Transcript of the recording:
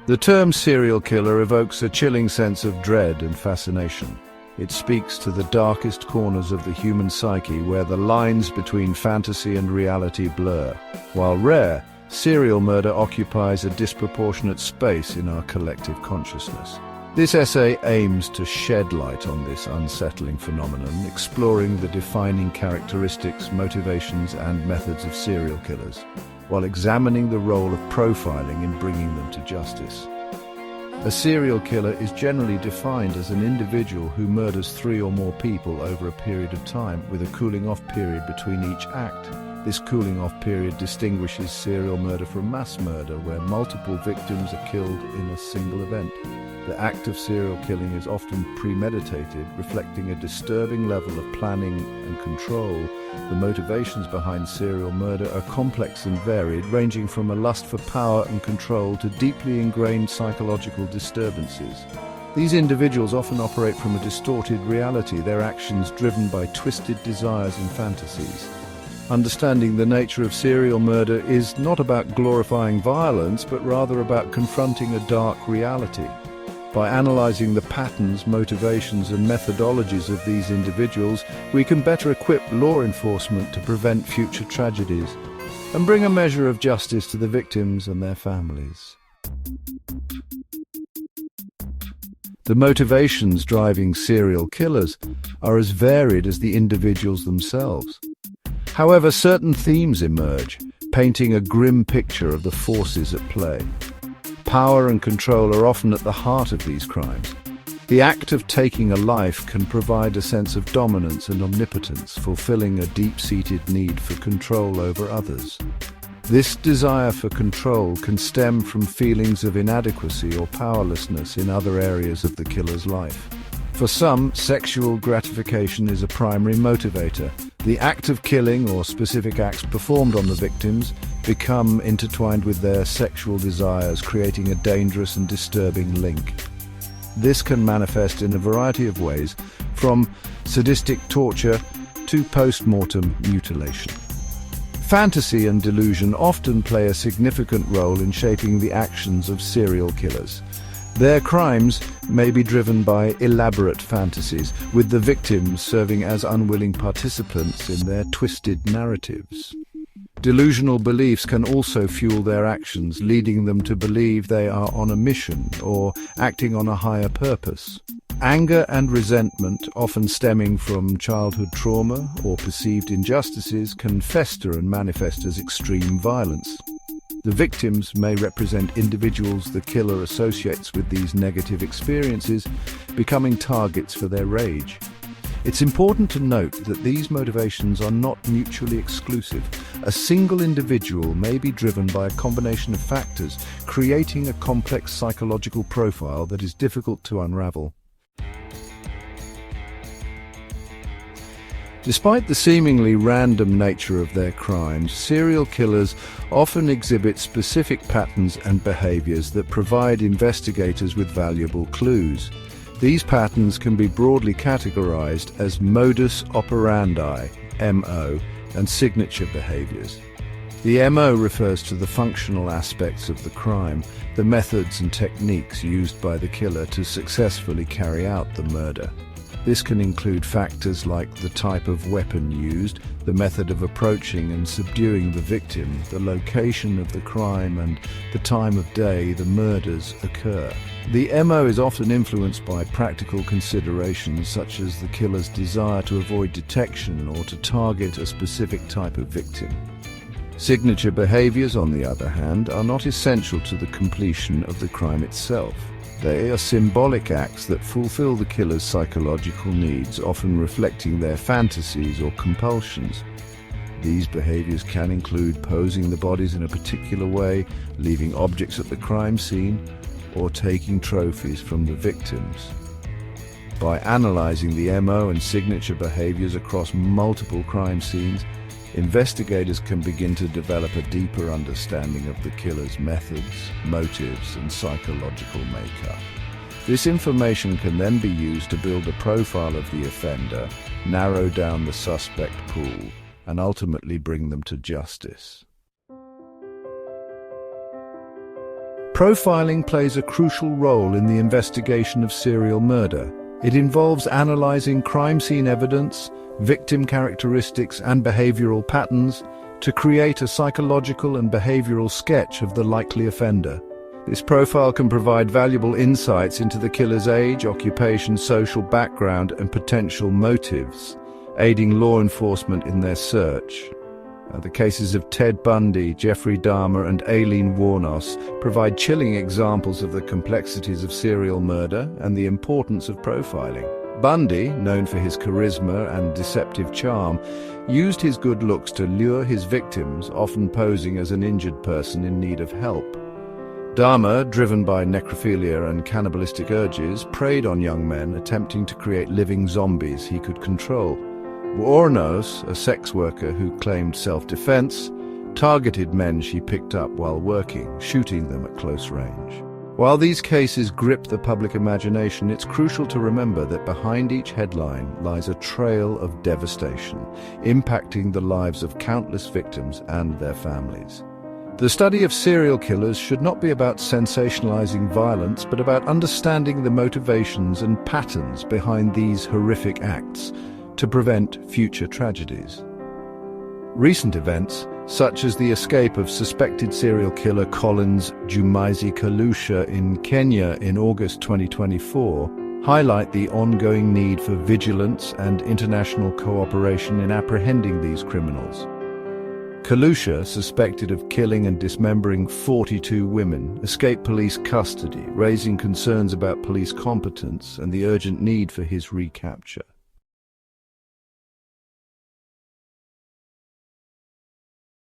The term serial killer evokes a chilling sense of dread and fascination. It speaks to the darkest corners of the human psyche where the lines between fantasy and reality blur. While rare, serial murder occupies a disproportionate space in our collective consciousness. This essay aims to shed light on this unsettling phenomenon, exploring the defining characteristics, motivations, and methods of serial killers, while examining the role of profiling in bringing them to justice. A serial killer is generally defined as an individual who murders 3 or more people over a period of time, with a cooling-off period between each act. This cooling-off period distinguishes serial murder from mass murder, where multiple victims are killed in a single event. The act of serial killing is often premeditated, reflecting a disturbing level of planning and control. The motivations behind serial murder are complex and varied, ranging from a lust for power and control to deeply ingrained psychological disturbances. These individuals often operate from a distorted reality, their actions driven by twisted desires and fantasies. Understanding the nature of serial murder is not about glorifying violence, but rather about confronting a dark reality. By analyzing the patterns, motivations, and methodologies of these individuals, we can better equip law enforcement to prevent future tragedies and bring a measure of justice to the victims and their families. The motivations driving serial killers are as varied as the individuals themselves. However, certain themes emerge, painting a grim picture of the forces at play. Power and control are often at the heart of these crimes. The act of taking a life can provide a sense of dominance and omnipotence, fulfilling a deep-seated need for control over others. This desire for control can stem from feelings of inadequacy or powerlessness in other areas of the killer's life. For some, sexual gratification is a primary motivator. The act of killing or specific acts performed on the victims become intertwined with their sexual desires, creating a dangerous and disturbing link. This can manifest in a variety of ways, from sadistic torture to post-mortem mutilation. Fantasy and delusion often play a significant role in shaping the actions of serial killers. Their crimes may be driven by elaborate fantasies, with the victims serving as unwilling participants in their twisted narratives. Delusional beliefs can also fuel their actions, leading them to believe they are on a mission or acting on a higher purpose. Anger and resentment, often stemming from childhood trauma or perceived injustices, can fester and manifest as extreme violence. The victims may represent individuals the killer associates with these negative experiences, becoming targets for their rage. It's important to note that these motivations are not mutually exclusive. A single individual may be driven by a combination of factors, creating a complex psychological profile that is difficult to unravel. Despite the seemingly random nature of their crimes, serial killers often exhibit specific patterns and behaviors that provide investigators with valuable clues. These patterns can be broadly categorized as modus operandi, MO, and signature behaviors. The MO refers to the functional aspects of the crime, the methods and techniques used by the killer to successfully carry out the murder. This can include factors like the type of weapon used, the method of approaching and subduing the victim, the location of the crime, and the time of day the murders occur. The MO is often influenced by practical considerations such as the killer's desire to avoid detection or to target a specific type of victim. Signature behaviors, on the other hand, are not essential to the completion of the crime itself. They are symbolic acts that fulfill the killer's psychological needs, often reflecting their fantasies or compulsions. These behaviors can include posing the bodies in a particular way, leaving objects at the crime scene, or taking trophies from the victims. By analyzing the MO and signature behaviors across multiple crime scenes, investigators can begin to develop a deeper understanding of the killer's methods, motives, and psychological makeup. This information can then be used to build a profile of the offender, narrow down the suspect pool, and ultimately bring them to justice. Profiling plays a crucial role in the investigation of serial murder. It involves analyzing crime scene evidence, victim characteristics, and behavioral patterns to create a psychological and behavioral sketch of the likely offender. This profile can provide valuable insights into the killer's age, occupation, social background, and potential motives, aiding law enforcement in their search. The cases of Ted Bundy, Jeffrey Dahmer, and Aileen Wuornos provide chilling examples of the complexities of serial murder and the importance of profiling. Bundy, known for his charisma and deceptive charm, used his good looks to lure his victims, often posing as an injured person in need of help. Dahmer, driven by necrophilia and cannibalistic urges, preyed on young men, attempting to create living zombies he could control. Wuornos, a sex worker who claimed self-defense, targeted men she picked up while working, shooting them at close range. While these cases grip the public imagination, it's crucial to remember that behind each headline lies a trail of devastation, impacting the lives of countless victims and their families. The study of serial killers should not be about sensationalizing violence, but about understanding the motivations and patterns behind these horrific acts to prevent future tragedies. Recent events, such as the escape of suspected serial killer Collins Jumaisi Kalusha in Kenya in August 2024, highlight the ongoing need for vigilance and international cooperation in apprehending these criminals. Kalusha, suspected of killing and dismembering 42 women, escaped police custody, raising concerns about police competence and the urgent need for his recapture.